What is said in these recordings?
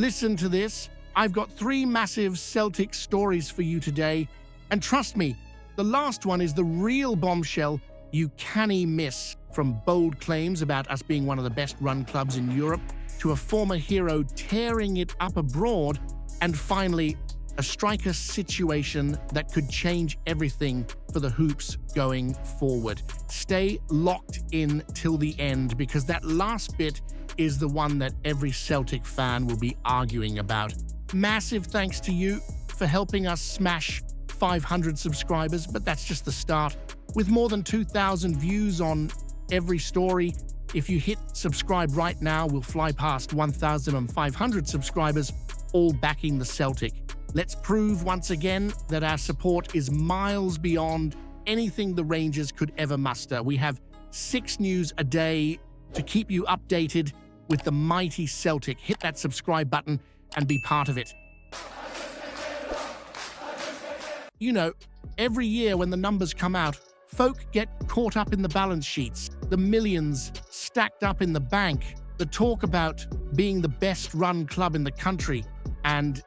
listen to this. I've got 3 massive Celtic stories for you today. And trust me, the last one is the real bombshell you can't miss. From bold claims about us being one of the best-run clubs in Europe, to a former hero tearing it up abroad, and finally, a striker situation that could change everything for the Hoops going forward. Stay locked in till the end, because that last bit is the one that every Celtic fan will be arguing about. Massive thanks to you for helping us smash 500 subscribers, but that's just the start. With more than 2,000 views on every story, if you hit subscribe right now, we'll fly past 1,500 subscribers, all backing the Celtic. Let's prove once again that our support is miles beyond anything the Rangers could ever muster. We have 6 news a day to keep you updated with the mighty Celtic. Hit that subscribe button and be part of it. You know, every year when the numbers come out, folk get caught up in the balance sheets, the millions stacked up in the bank, the talk about being the best-run club in the country. And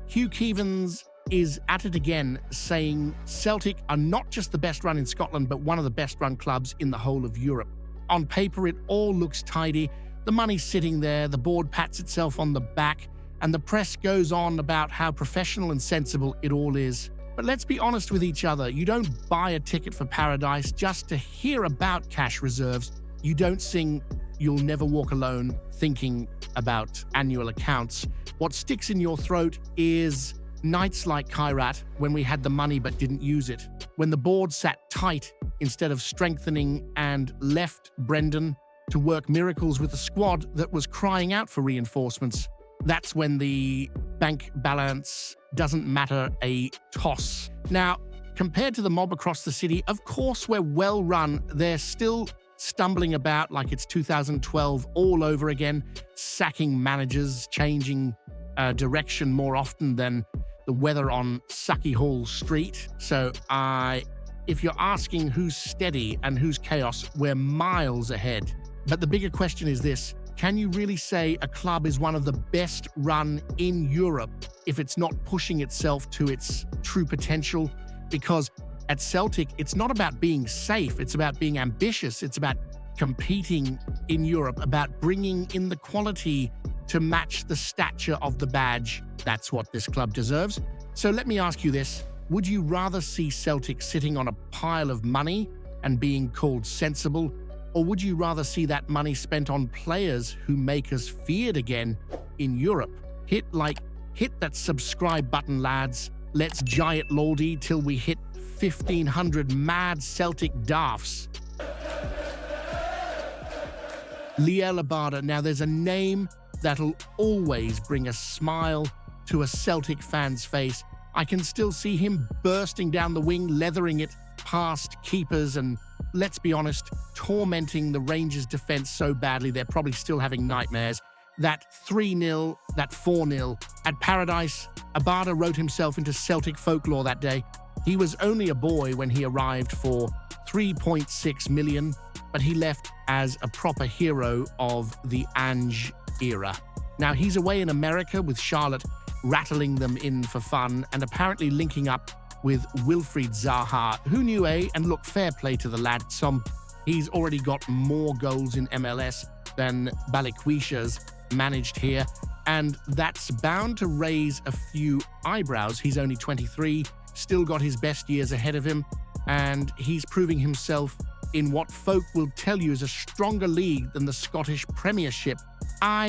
Hugh Keevins, is at it again, saying Celtic are not just the best run in Scotland, but one of the best-run clubs in the whole of Europe. On paper, it all looks tidy. The money's sitting there, the board pats itself on the back, and the press goes on about how professional and sensible it all is. But let's be honest with each other. You don't buy a ticket for paradise just to hear about cash reserves. You don't sing You'll Never Walk Alone thinking about annual accounts. What sticks in your throat is nights like Kairat, when we had the money but didn't use it. When the board sat tight instead of strengthening and left Brendan to work miracles with a squad that was crying out for reinforcements. That's when the bank balance doesn't matter a toss. Now, compared to the mob across the city, of course we're well run. They're still stumbling about like it's 2012 all over again, sacking managers, changing direction more often than the weather on Sucky Hall Street. So if you're asking who's steady and who's chaos, we're miles ahead. But the bigger question is this: can you really say a club is one of the best run in Europe if it's not pushing itself to its true potential? Because at Celtic, it's not about being safe, it's about being ambitious, it's about competing in Europe, about bringing in the quality to match the stature of the badge. That's what this club deserves. So let me ask you this: would you rather see Celtic sitting on a pile of money and being called sensible, or would you rather see that money spent on players who make us feared again in Europe? Hit that subscribe button, lads. Let's giant Lordy till we hit 1,500 mad Celtic daffs. Liel Abada. Now, there's a name that'll always bring a smile to a Celtic fan's face. I can still see him bursting down the wing, leathering it past keepers, and let's be honest, tormenting the Rangers' defense so badly they're probably still having nightmares. That 3-0, that 4-0. At Paradise, Abada wrote himself into Celtic folklore that day. He was only a boy when he arrived for 3.6 million, but he left as a proper hero of the Ange era. Now, he's away in America with Charlotte, rattling them in for fun, and apparently linking up with Wilfried Zaha. Who knew, eh? And look, fair play to the lad. He's already got more goals in MLS than Balikwisha's managed here, and that's bound to raise a few eyebrows. He's only 23, still got his best years ahead of him, and he's proving himself in what folk will tell you is a stronger league than the Scottish Premiership.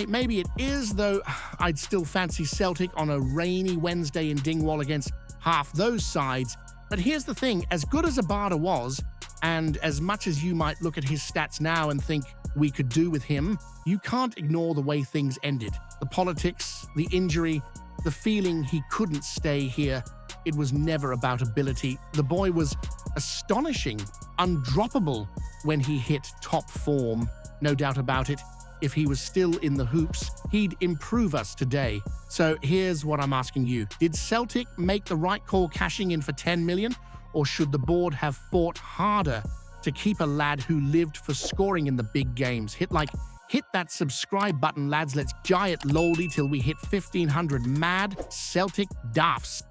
Maybe it is, though I'd still fancy Celtic on a rainy Wednesday in Dingwall against half those sides. But here's the thing: as good as Abada was, and as much as you might look at his stats now and think we could do with him, you can't ignore the way things ended. The politics, the injury, the feeling he couldn't stay here. It was never about ability. The boy was astonishing, undroppable when he hit top form. No doubt about it. If he was still in the hoops, he'd improve us today. So here's what I'm asking you. Did Celtic make the right call cashing in for 10 million? Or should the board have fought harder to keep a lad who lived for scoring in the big games? Hit Hit that subscribe button, lads. Let's giant loldy till we hit 1,500 mad Celtic daffs.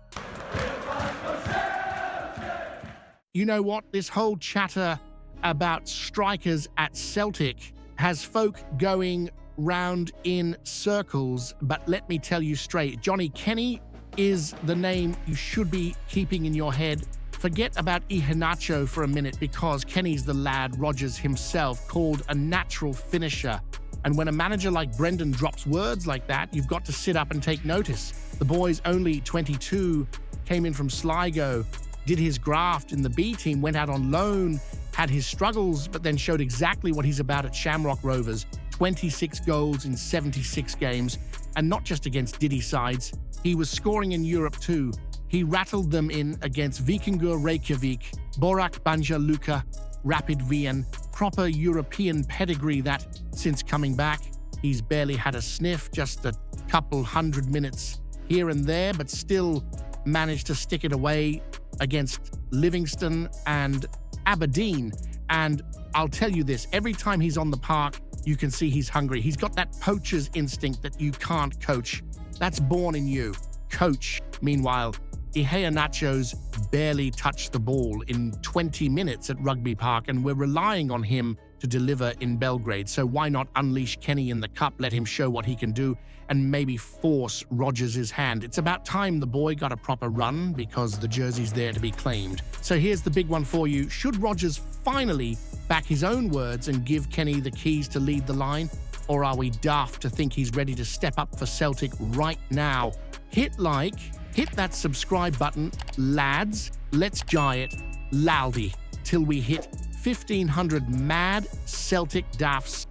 You know what? This whole chatter about strikers at Celtic has folk going round in circles, but let me tell you straight, Johnny Kenny is the name you should be keeping in your head. Forget about Iheanacho for a minute, because Kenny's the lad Rodgers himself called a natural finisher. And when a manager like Brendan drops words like that, you've got to sit up and take notice. The boy's only 22, came in from Sligo, did his graft in the B team, went out on loan, had his struggles, but then showed exactly what he's about at Shamrock Rovers. 26 goals in 76 games, and not just against Diddy sides. He was scoring in Europe too. He rattled them in against Vikingur Reykjavik, Borak Banja Luka, Rapid Wien, proper European pedigree that, since coming back, he's barely had a sniff, just a couple hundred minutes here and there, but still managed to stick it away against Livingston and Aberdeen. And I'll tell you this, every time he's on the park, you can see he's hungry. He's got that poacher's instinct that you can't coach. That's born in you. Coach. Meanwhile, Iheanacho's barely touched the ball in 20 minutes at Rugby Park, and we're relying on him to deliver in Belgrade. So why not unleash Kenny in the cup, let him show what he can do, and maybe force Rodgers' hand? It's about time the boy got a proper run, because the jersey's there to be claimed. So here's the big one for you. Should Rodgers finally back his own words and give Kenny the keys to lead the line? Or are we daft to think he's ready to step up for Celtic right now? Hit like, hit that subscribe button, lads. Let's giant laldy till we hit 1,500 mad Celtic daffs.